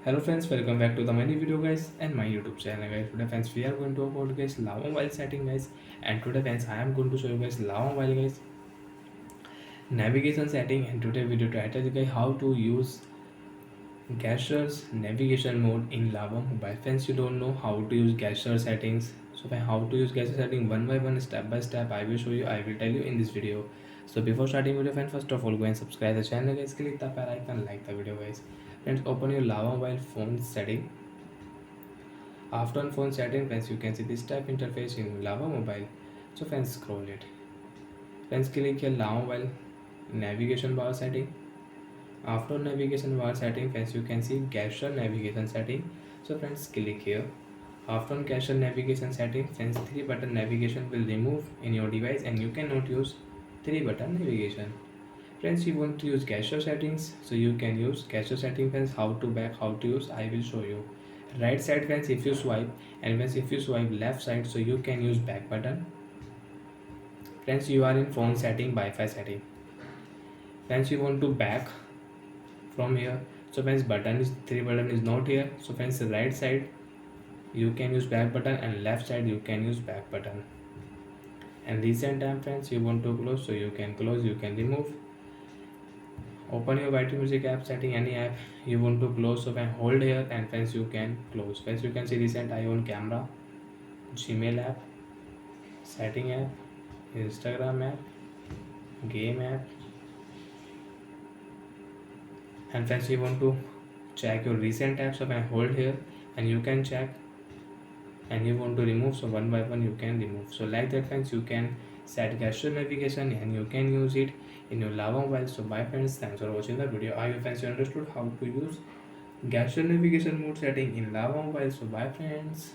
Hello friends, welcome back to the my new video guys and my YouTube channel guys. Today friends we are going to talk about guys Lava Mobile setting guys, and today friends I am going to show you guys Lava Mobile guys navigation setting, and today video title is guys how to use gestures navigation mode in Lava Mobile. Friends, you don't know how to use gesture settings, so how to use gesture setting one by one, step by step I will show you, I will tell you in this video. So before starting video friends, first of all go and subscribe the channel guys, click the bell icon, like the video guys. Friends, open your Lava Mobile phone setting. After on phone setting friends, you can see this type interface in Lava Mobile. So friends, scroll it. Friends, click here Lava Mobile navigation bar setting. After navigation bar setting friends, you can see gesture navigation setting. So friends, click here. After on gesture navigation setting friends, 3 button navigation will remove in your device and you cannot use 3 button navigation. Friends, you want to use gesture settings, so you can use gesture setting friends. How to back, how to use, I will show you. Right side friends, if you swipe, and friends if you swipe left side, so you can use back button. Friends, you are in phone setting, Wi-Fi setting. Friends, you want to back from here, so friends button is 3 button is not here, so friends right side you can use back button and left side you can use back button. And recent time friends, you want to close, so you can close, you can remove. Open your YT Music app setting, any app you want to close, so when hold here and friends you can close. Friends, you can see recent iPhone camera, Gmail app, setting app, Instagram app, game app. And friends, you want to check your recent apps, so when hold here and you can check. And you want to remove, so one by one you can remove. So like that friends, you can set gesture navigation and you can use it in your Lava Mobile. So bye friends, thanks for watching the video. I hope friends you understood how to use gesture navigation mode setting in Lava Mobile. So bye friends.